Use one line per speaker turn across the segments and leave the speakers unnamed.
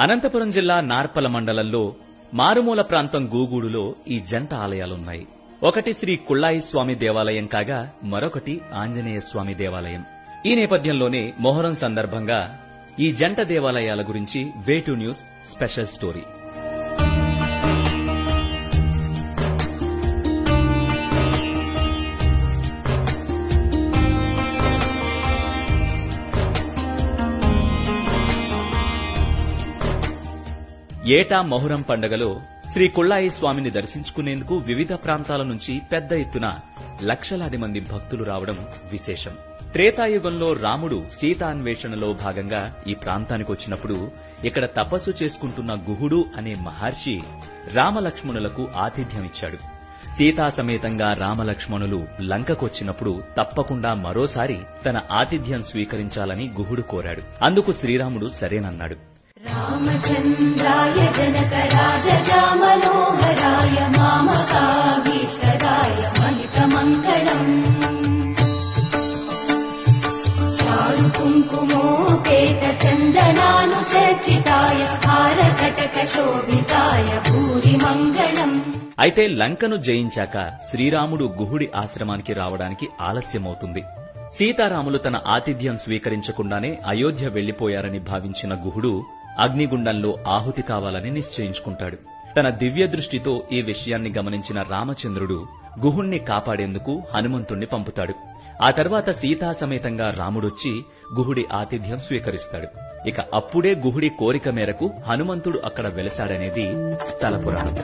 అనంతపురం జిల్లా నార్పల మండలంలో మారుమూల ప్రాంతం గూగూడులో ఈ జంట ఆలయాలున్నాయి. ఒకటి శ్రీ కుళ్ళాయి స్వామి దేవాలయం కాగా మరొకటి ఆంజనేయ స్వామి దేవాలయం. ఈ నేపథ్యంలోనే మొహరం సందర్భంగా ఈ జంట దేవాలయాల గురించి వే2 న్యూస్ స్పెషల్ స్టోరీ. ఏటా మొహరం పండుగలో శ్రీ కుళ్ళాయి స్వామిని దర్శించుకునేందుకు వివిధ ప్రాంతాల నుంచి పెద్ద ఎత్తున లక్షలాది మంది భక్తులు రావడం విశేషం. త్రేతాయుగంలో రాముడు సీతాన్వేషణలో భాగంగా ఈ ప్రాంతానికి వచ్చినప్పుడు ఇక్కడ తపస్సు చేసుకుంటున్న గుహుడు అనే మహర్షి రామలక్ష్మణులకు ఆతిథ్యమిచ్చాడు. సీతా సమేతంగా రామలక్ష్మణులు లంకకొచ్చినప్పుడు తప్పకుండా మరోసారి తన ఆతిథ్యం స్వీకరించాలని గుహుడు కోరాడు. అందుకు శ్రీరాముడు సరేనన్నాడు.
రామచంద్రాయ జనకరాజా మనోహరాయ మామకాభీష్టదాయ మహితమంగళం చారు కుంకుమోపేత చందనాను చర్చితాయ హారకటక శోభితాయ భూరి మంగళం.
అయితే లంకను జయించాక శ్రీరాముడు గుహుడి ఆశ్రమానికి రావడానికి ఆలస్యమవుతుంది. సీతారాములు తన ఆతిథ్యం స్వీకరించకుండానే అయోధ్య వెళ్లిపోయారని భావించిన గుహుడు అగ్నిగుండంలో ఆహుతి కావాలని నిశ్చయించుకుంటాడు. తన దివ్య దృష్టితో ఈ విషయాన్ని గమనించిన రామచంద్రుడు గుహుణ్ణి కాపాడేందుకు హనుమంతుణ్ణి పంపుతాడు. ఆ తర్వాత సీతా సమేతంగా రాముడొచ్చి గుహుడి ఆతిథ్యం స్వీకరిస్తాడు. ఇక అప్పుడే గుహుడి కోరిక మేరకు హనుమంతుడు అక్కడ వెలసాడనేది స్థల పురాణం.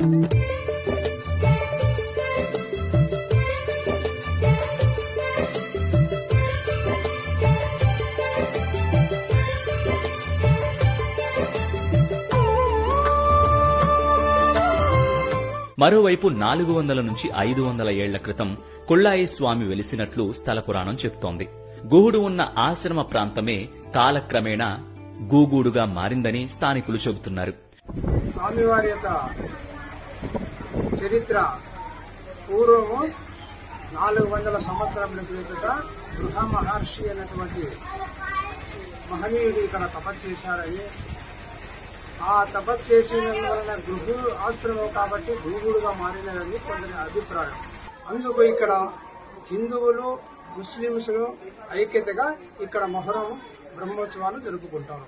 మరోవైపు 400 నుంచి 500 ఏళ్ల క్రితం కుళ్ళాయి స్వామి వెలిసినట్లు స్థల పురాణం చెప్తోంది. గుహుడు ఉన్న ఆశ్రమ ప్రాంతమే కాలక్రమేణా గూగూడుగా మారిందని స్థానికులు చెబుతున్నారు.
స్వామివారి యొక్క చరిత్ర పూర్వము 400 సంవత్సరాల క్రితట గృహ మహర్షి అనేటువంటి మహనీయుడు ఇక్కడ తపస్సు చేశారని, ఆ తపస్సు చేసిన వలన గృహుడు ఆశ్రమం కాబట్టి గూగూడుగా మారినదని కొందరి అభిప్రాయం. అందుకు ఇక్కడ హిందువులు ముస్లింలు ఐక్యతగా ఇక్కడ మొహరం బ్రహ్మోత్సవాలు జరుపుకుంటారు.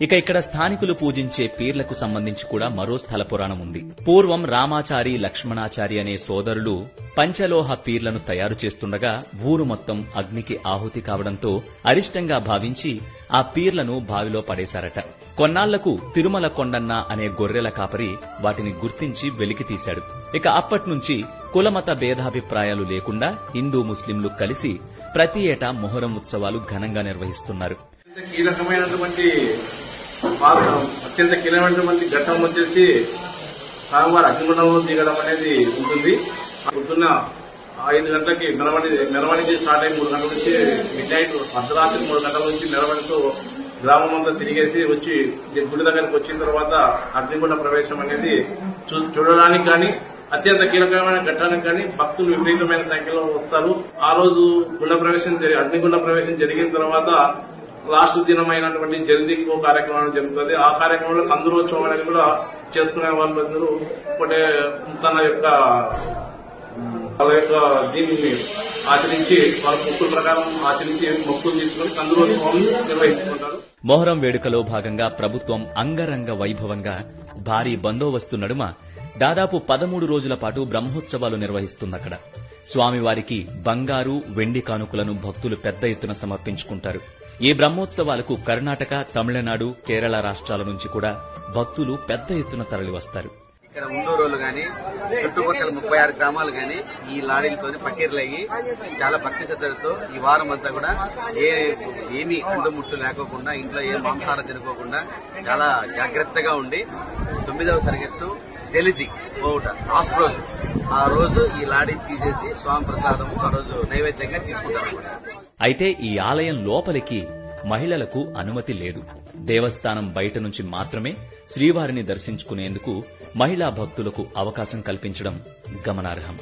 ఇక ఇక్కడ స్థానికులు పూజించే పీర్లకు సంబంధించి కూడా మరో స్థల పురాణం ఉంది. పూర్వం రామాచారి లక్ష్మణాచారి అనే సోదరులు పంచలోహ పీర్లను తయారు చేస్తుండగా ఊరు మొత్తం అగ్నికి ఆహుతి కావడంతో అరిష్టంగా భావించి ఆ పీర్లను బావిలో పడేశారట. కొన్నాళ్లకు తిరుమల కొండన్న అనే గొర్రెల కాపరి వాటిని గుర్తించి వెలికితీశాడు. ఇక అప్పట్నుంచి కులమత భేదాభిప్రాయాలు లేకుండా హిందూ ముస్లింలు కలిసి ప్రతి ఏటా మొహరం ఉత్సవాలు ఘనంగా నిర్వహిస్తున్నారు.
అత్యంత కీలకమైనటువంటి ఘట్టం వచ్చేసి స్వామివారి అగ్నిగుండంలో దిగడం అనేది ఉంటుంది. పొద్దున్న 5 గంటలకి మెరవణికి స్టార్ట్ అయ్యి 3 గంటల నుంచి మిడ్ నైట్ అర్ధరాత్రి 3 గంటల నుంచి మెరవణితో గ్రామం అంతా తిరిగేసి వచ్చి గుడి దగ్గరికి వచ్చిన తర్వాత అగ్నిగుండ ప్రవేశం అనేది చూడడానికి కానీ అత్యంత కీలకమైన ఘట్టానికి కానీ భక్తులు విపరీతమైన సంఖ్యలో వస్తారు. ఆ రోజు అగ్నిగుండ ప్రవేశం జరిగిన తర్వాత లాస్ట్ దినమైనటువంటి జల్దీకో కార్యక్రమం జరుగుతుంది. ఆ కార్యక్రమంలో కందులోత్సవం అనేది కూడా చేసుకునే వాళ్ళందరూ ఒకటే వాళ్ళ యొక్క దీన్ని ఆచరించి వాళ్ళ మొక్కుల ప్రకారం ఆచరించి మొక్కులు తీసుకుని కందులోత్సవం నిర్వహించుకుంటారు.
మొహరం వేడుకలో భాగంగా ప్రభుత్వం అంగరంగ వైభవంగా భారీ బందోబస్తు నడుమ దాదాపు 13 రోజుల పాటు బ్రహ్మోత్సవాలు నిర్వహిస్తుందక్కడ. స్వామివారికి బంగారు వెండి కానుకలను భక్తులు పెద్ద ఎత్తున సమర్పించుకుంటారు. ఈ బ్రహ్మోత్సవాలకు కర్ణాటక, తమిళనాడు, కేరళ రాష్ట్రాల నుంచి కూడా భక్తులు పెద్ద ఎత్తున తరలివస్తారు.
ఇక్కడ ఉండూరులు గాని చుట్టుపక్కల 36 గ్రామాలు గాని ఈ లారీలతో పకీర్లయ్యి చాలా భక్తి శ్రద్ధలతో ఈ వారం అంతా కూడా ఏమీ అండుముట్టు లేకోకుండా ఇంట్లో ఏ మాంసాహారం తినుకోకుండా చాలా జాగ్రత్తగా ఉండి 9వ సరిగెత్తు జలిజీ పోవుట లాస్ట్ రోజు ఆ రోజు ఈ లారీ తీసేసి స్వామి ప్రసాదం ఆ రోజు నైవేద్యంగా తీసుకుంటారు.
అయితే ఈ ఆలయం లోపలికి మహిళలకు అనుమతి లేదు. దేవస్థానం బయట నుంచి మాత్రమే శ్రీవారిని దర్శించుకునేందుకు మహిళా భక్తులకు అవకాశం కల్పించడం గమనార్హం.